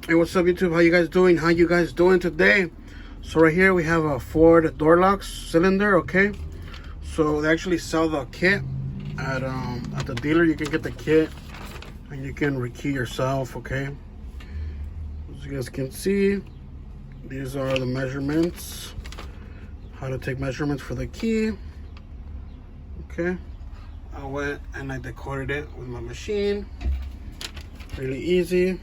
Hey, what's up YouTube? How you guys doing? How you guys doing today? So right here we have a Ford door locks cylinder. Okay, so they actually sell the kit at the dealer. You can get the kit and you can rekey yourself. Okay, as you guys can see, these are the measurements, how to take measurements for the key. Okay, I went and I decoded it with my machine. Really easy.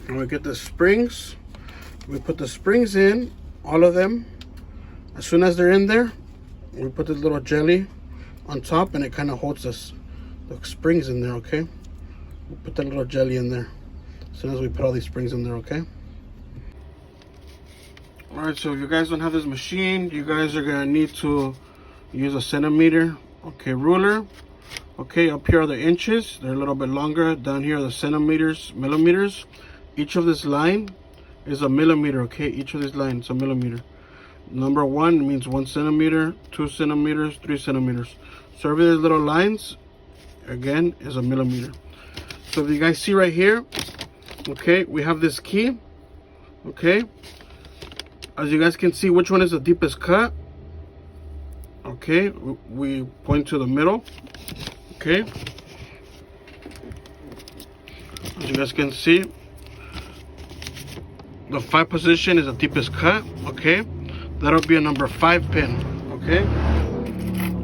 And we get the springs. We put the springs in, all of them. As soon as they're in there, we put this little jelly on top and it kind of holds the springs in there, okay? We put that little jelly in there as soon as we put all these springs in there, okay? Alright, so if you guys don't have this machine, you guys are gonna need to use a centimeter, okay, ruler. Okay, up here are the inches, they're a little bit longer. Down here are the centimeters, millimeters. Each of this line is a millimeter, okay? Each of these lines is a millimeter. Number 1 means 1 centimeter, 2 centimeters, 3 centimeters. So every these little lines, again, is a millimeter. So if you guys see right here, okay, we have this key, okay? As you guys can see, which one is the deepest cut? Okay, we point to the middle, okay? As you guys can see, the 5 position is the deepest cut, okay? That'll be a number 5 pin, okay?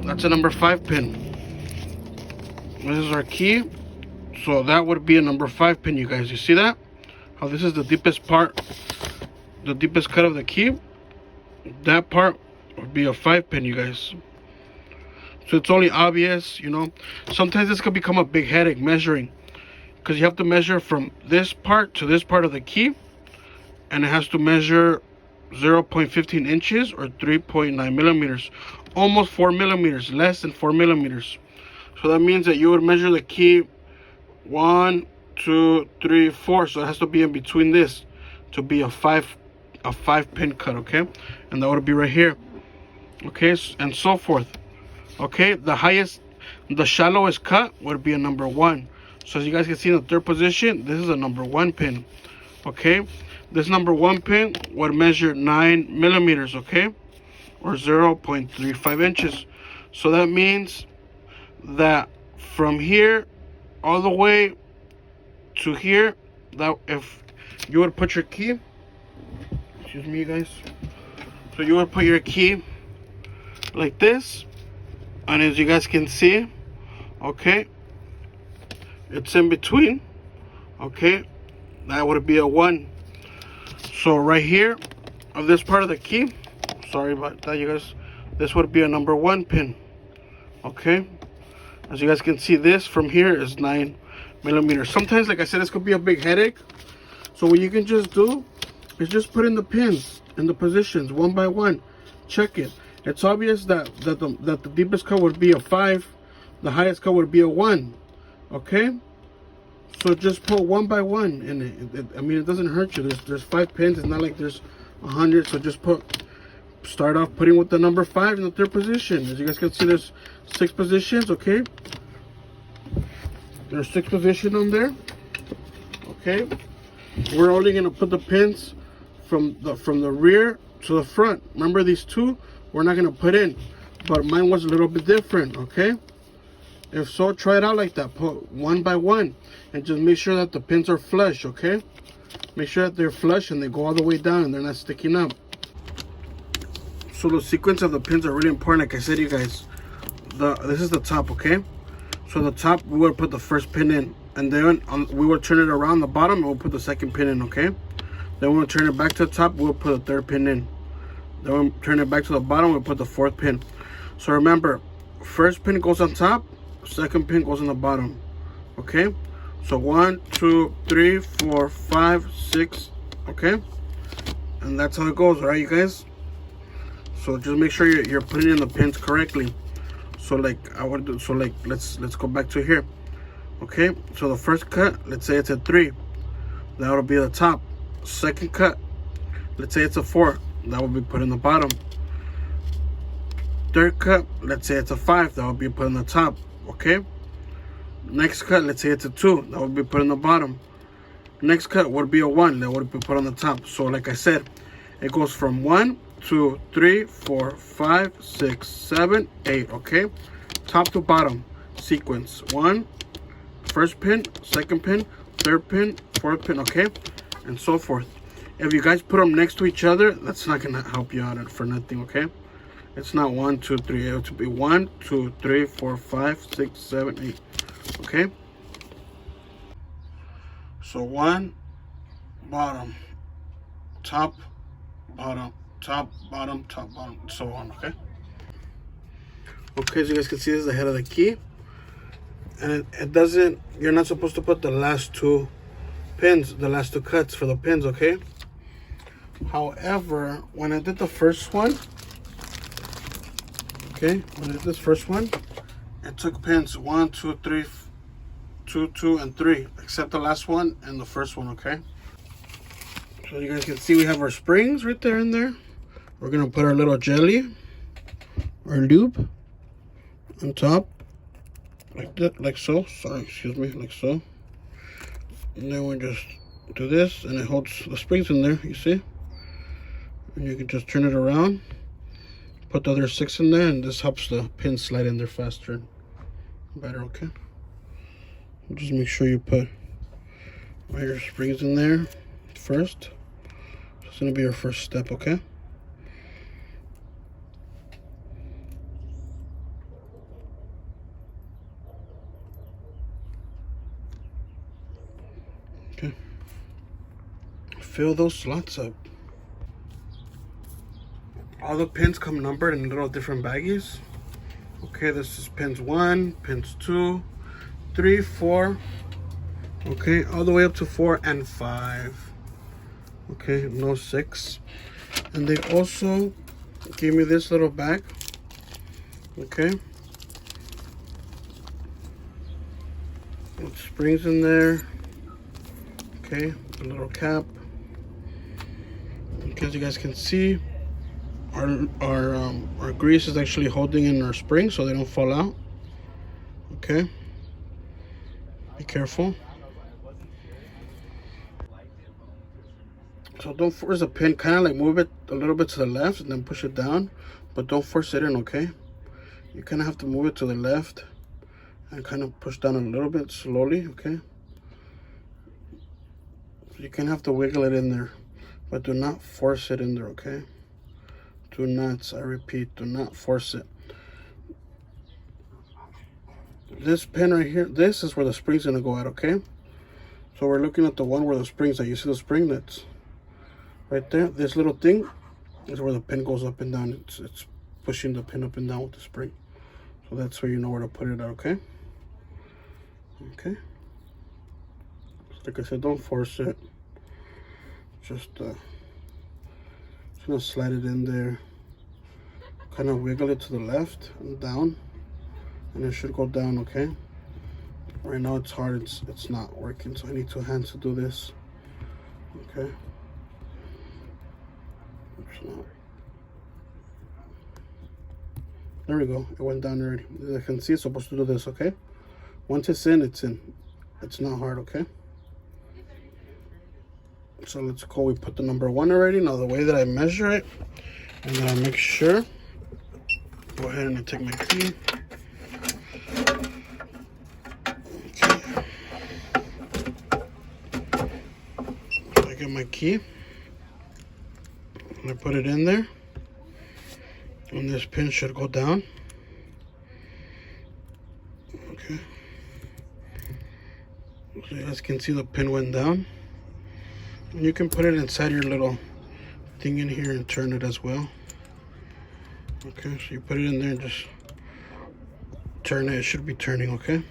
That's a number 5 pin. This is our key. So that would be a number 5 pin, you guys. You see that? How this is the deepest part, the deepest cut of the key? That part would be a 5 pin, you guys. So it's only obvious, you know. Sometimes this could become a big headache measuring, because you have to measure from this part to this part of the key. And it has to measure 0.15 inches or 3.9 millimeters, almost 4 millimeters, less than 4 millimeters. So that means that you would measure the key 1, 2, 3, 4. So it has to be in between this to be a 5 pin cut, okay? And that would be right here, okay, and so forth. Okay, the shallowest cut would be a number 1. So as you guys can see in the 3rd position, this is a number 1 pin, okay? This number 1 pin would measure 9 millimeters, okay? Or 0.35 inches. So that means that from here all the way to here, that if you would put your key, excuse me, you guys. So you would put your key like this, and as you guys can see, okay, it's in between, okay? That would be a 1. So right here, of this part of the key, sorry about that, you guys, this would be a number 1 pin, okay? As you guys can see, this from here is 9 millimeters. Sometimes, like I said, this could be a big headache. So what you can just do is just put in the pins in the positions one by one. Check it. It's obvious that the deepest cut would be a 5, the highest cut would be a 1, okay? So just put one by one in it. I mean, it doesn't hurt you. There's 5 pins. It's not like there's 100. So just start off putting with the number 5 in the 3rd position. As you guys can see, there's 6 positions. Okay, there's 6 positions on there. Okay, we're only gonna put the pins from the rear to the front. Remember, these 2 we're not gonna put in, but mine was a little bit different. Okay. If so, try it out like that. Put one by one and just make sure that the pins are flush, okay? Make sure that they're flush and they go all the way down and they're not sticking up. So the sequence of the pins are really important. Like I said, you guys, this is the top, okay? So the top, we would put the 1st pin in, and then we would turn it around the bottom and we'll put the 2nd pin in, okay? Then we'll turn it back to the top, we'll put the 3rd pin in. Then we'll turn it back to the bottom, we'll put the 4th pin. So remember, 1st pin goes on top, 2nd pin goes on the bottom, okay? So 1, 2, 3, 4, 5, 6, okay? And that's how it goes, all right, you guys? So just make sure you're putting in the pins correctly. So like I would do, so like let's go back to here, okay? So the 1st cut, let's say it's a 3, that would be the top. 2nd cut, let's say it's a 4, that would be put in the bottom. 3rd cut, let's say it's a 5, that would be put in the top. Okay, next cut, let's say it's a 2, that would be put in the bottom. next cut would be a 1 that would be put on the top. So like I said, it goes from 1, 2, 3, 4, 5, 6, 7, 8. Okay, top to bottom sequence. 1, first pin, second pin, third pin, fourth pin. Okay, and so forth. If you guys put them next to each other, that's not gonna help you out for nothing. Okay, it's not 1, 2, 3. It would be 1, 2, 3, 4, 5, 6, 7, 8. Okay, so 1, bottom, top, bottom, top, bottom, top, bottom, so on. Okay. Okay, so you guys can see this is the head of the key, and it doesn't. You're not supposed to put the last 2 pins, the last 2 cuts for the pins. Okay. However, when I did the first one, okay, when I did this first one, it took pins 1, 2, 3, 2, 2, and 3, except the last one and the first one. Okay. So you guys can see we have our springs right there in there. We're gonna put our little jelly, our lube, on top, like that, like so. Sorry, excuse me, like so. And then we just do this, and it holds the springs in there. You see? And you can just turn it around, put the other 6 in there, and this helps the pin slide in there faster and better. Okay. Just make sure you put all your springs in there first. It's gonna be your first step. Okay. Okay. Fill those slots up. All the pins come numbered in little different baggies. Okay, this is pins 1, pins 2, 3, 4. Okay, all the way up to 4 and 5. Okay, no 6. And they also gave me this little bag. Okay. With springs in there. Okay, a little cap. Okay, as you guys can see, our grease is actually holding in our springs so they don't fall out. Okay, be careful. So don't force the pin, kind of like move it a little bit to the left and then push it down, but don't force it in. Okay, you kind of have to move it to the left and kind of push down a little bit slowly. Okay, you can have to wiggle it in there, but do not force it in there. Okay, do not, I repeat, do not force it. This pin right here, this is where the spring's gonna go at. Okay, so we're looking at the one where the springs at. You see the spring that's right there? This little thing is where the pin goes up and down. It's pushing the pin up and down with the spring. So that's where you know where to put it at. Okay, okay, like I said, don't force it. Just gonna slide it in there, kind of wiggle it to the left and down, and it should go down. Okay, right now it's hard, it's not working, so I need 2 hands to do this. Okay, it's not. There we go, it went down already. As I can see, it's supposed to do this. Okay, once it's in, it's not hard. Okay, so let's go. We put the number 1 already. Now the way that I measure it and then I make sure, go ahead and I take my key. Okay, so I get my key and I put it in there, and this pin should go down. Okay, so you guys can see the pin went down. And you can put it inside your little thing in here and turn it as well. Okay, so you put it in there and just turn it. It should be turning. Okay,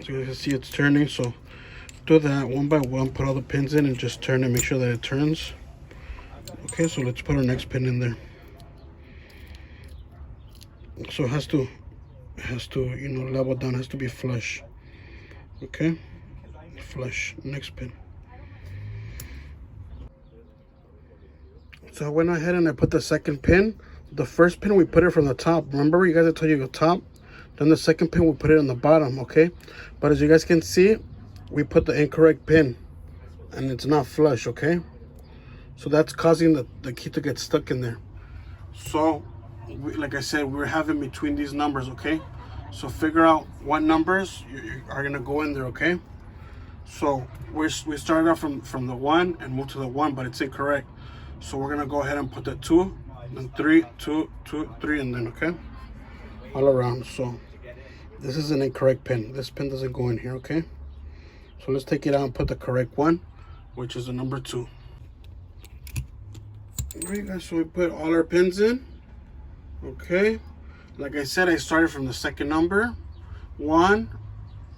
so you can see it's turning. So do that one by one, put all the pins in and just turn it, make sure that it turns. Okay, so let's put our next pin in there. So it has to you know, level down, has to be flush. Okay, flush. Next pin. So I went ahead and I put the second pin. The first pin we put it from the top. Remember you guys, I told you the Then the second pin, we'll put it on the bottom, okay? But as you guys can see, we put the incorrect pin and it's not flush, okay? So that's causing the key to get stuck in there. So, like I said, we're having between these numbers, okay? So figure out what numbers are gonna go in there, okay? So we started off from the 1 and moved to the 1, but it's incorrect. So we're gonna go ahead and put the 2, and 3, 2, 2, 3, and then, okay? All around. So this is an incorrect pin. This pin doesn't go in here, okay? So let's take it out and put the correct one, which is the number 2. Alright guys, so we put all our pins in, okay? Like I said, I started from the second number. 1,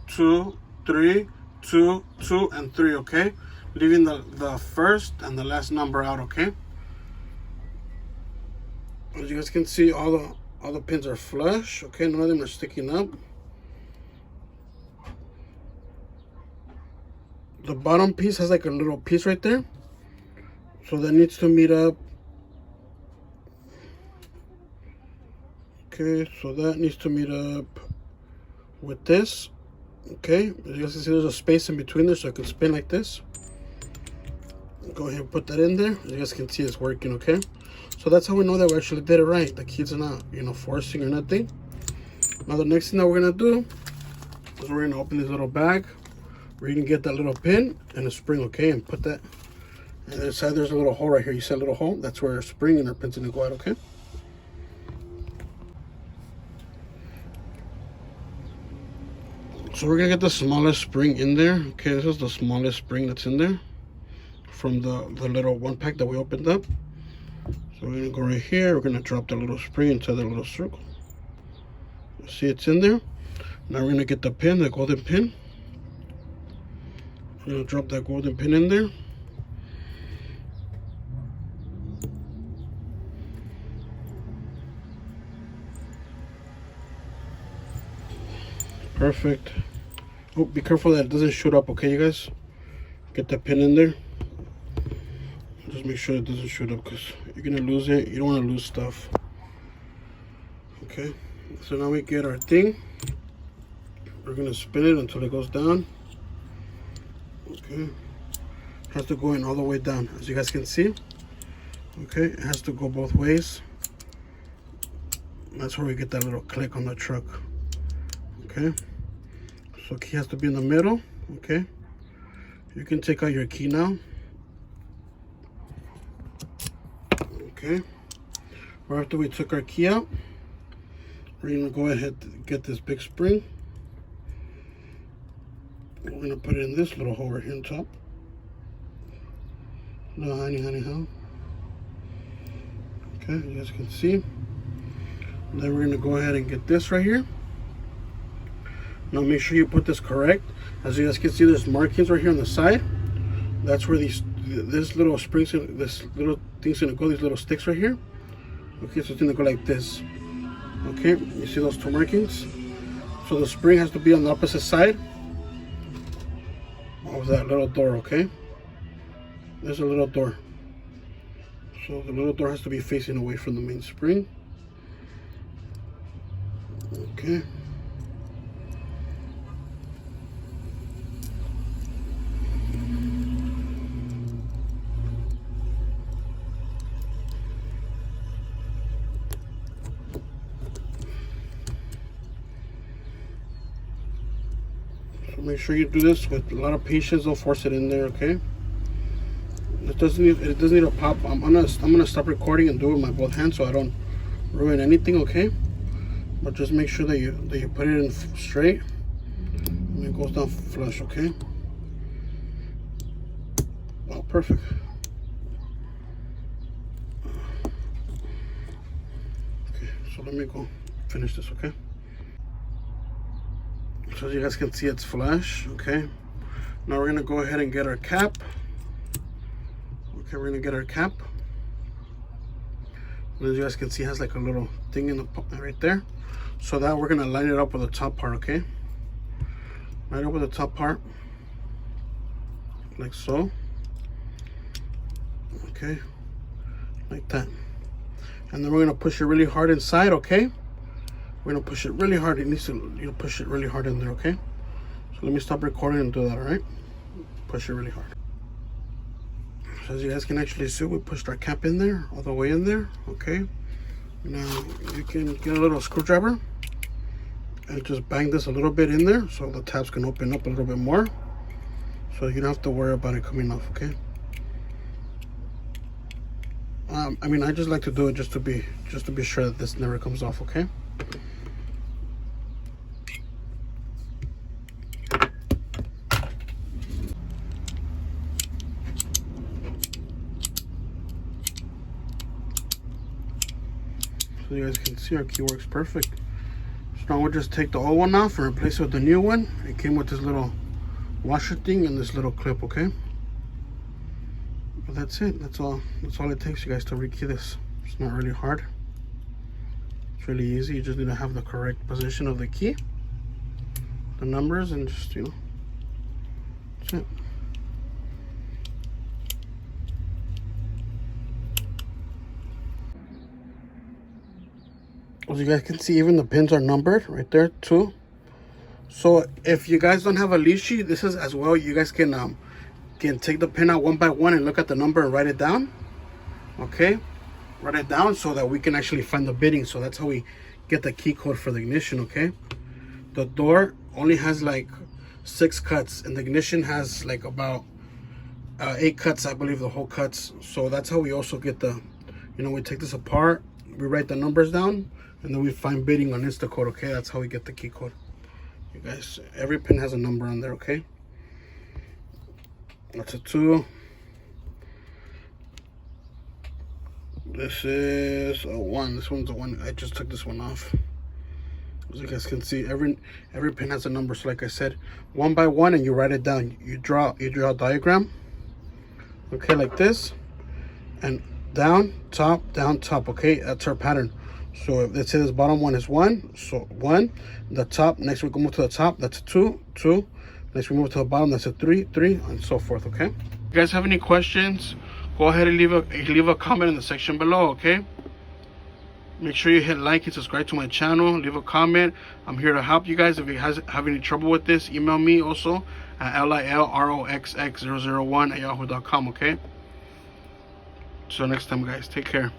2, 3, 2, 2, and 3, okay? Leaving the first and the last number out, okay? As you guys can see, all the pins are flush, okay? None of them are sticking up. The bottom piece has like a little piece right there, so that needs to meet up. Okay, so that needs to meet up with this. Okay, as you guys can see, there's a space in between there, so I can spin like this. Go ahead and put that in there. As you guys can see, it's working, okay? So that's how we know that we actually did it right. The keys are not, forcing or nothing. Now the next thing that we're gonna do is we're gonna open this little bag. We're gonna get that little pin and a spring, okay? And put that, and inside there's a little hole right here. You see a little hole? That's where our spring and our pin's gonna go out, okay? So we're gonna get the smallest spring in there. Okay, this is the smallest spring that's in there from the little 1 pack that we opened up. So we're gonna go right here. We're gonna drop the little spring into the little circle. See, it's in there. Now we're gonna get the pin, the golden pin. We're gonna drop that golden pin in there. Perfect. Oh, be careful that it doesn't shoot up, okay, you guys? Get the pin in there. Just make sure it doesn't shoot up, because you're gonna lose it. You don't want to lose stuff. Okay, so now we get our thing. We're gonna spin it until it goes down. Okay, it has to go in all the way down, as you guys can see. Okay, it has to go both ways. That's where we get that little click on the truck. Okay, so key has to be in the middle. Okay, you can take out your key now. Okay, right after we took our key out, we're gonna go ahead and get this big spring. We're gonna put it in this little hole right here on top. No, honey, how? Okay, you guys can see. And then we're gonna go ahead and get this right here. Now make sure you put this correct. As you guys can see, there's markings right here on the side. That's where this little springs, this little thing's gonna go, these little sticks right here. Okay, so it's gonna go like this. Okay, you see those 2 markings? So the spring has to be on the opposite side of that little door, okay? There's a little door. So the little door has to be facing away from the main spring. Okay. Make sure you do this with a lot of patience. Don't force it in there, okay? It doesn't need to pop. I'm gonna stop recording and do it with my both hands so I don't ruin anything, okay? But just make sure that you put it in straight and it goes down flush, okay? Oh, perfect. Okay, so let me go finish this, okay? So as you guys can see, it's flush, okay? Now we're gonna go ahead and get our cap. Okay, we're gonna get our cap. And as you guys can see, it has like a little thing in the right there. So that we're gonna line it up with the top part, okay? Line it up with the top part, like so. Okay, like that. And then we're gonna push it really hard inside, okay? we're gonna push it really hard. It needs to, push it really hard in there, okay? So let me stop recording and do that, all right? Push it really hard. So as you guys can actually see, we pushed our cap in there, all the way in there, okay? Now you can get a little screwdriver and just bang this a little bit in there so the tabs can open up a little bit more, so you don't have to worry about it coming off, okay? I mean, I just like to do it just to be sure that this never comes off, okay? So you guys can see our key works perfect. So now we'll just take the old one off and replace it with the new one. It came with this little washer thing and this little clip, okay? But that's it. That's all it takes, you guys, to rekey this. It's not really hard. It's really easy. You just need to have the correct position of the key, the numbers, and just, that's it. As you guys can see, even the pins are numbered right there too. So if you guys don't have a lead sheet, this is as well. You guys can take the pin out one by one and look at the number and write it down. Okay, write it down so that we can actually find the bitting. So that's how we get the key code for the ignition. Okay, the door only has like 6 cuts, and the ignition has like about 8 cuts, I believe, the whole cuts. So that's how we also get the, we take this apart, we write the numbers down, and then we find bitting on Instacode. Okay, that's how we get the key code. You guys, every pin has a number on there. Okay, that's a 2. This is a 1. This one's a 1. I just took this one off. As you guys can see, every pin has a number. So like I said, one by one, and you write it down. You draw a diagram. Okay, like this, and down, top, okay? That's our pattern. So if let's say this bottom one is 1, so 1. The top, next we go move to the top, that's a 2, 2. Next we move to the bottom, that's a 3, 3, and so forth, okay? If you guys have any questions, go ahead and leave a comment in the section below, okay? Make sure you hit like and subscribe to my channel. Leave a comment. I'm here to help you guys. If you guys have any trouble with this, email me also at LILROXX001@yahoo.com, okay? So next time, guys, take care.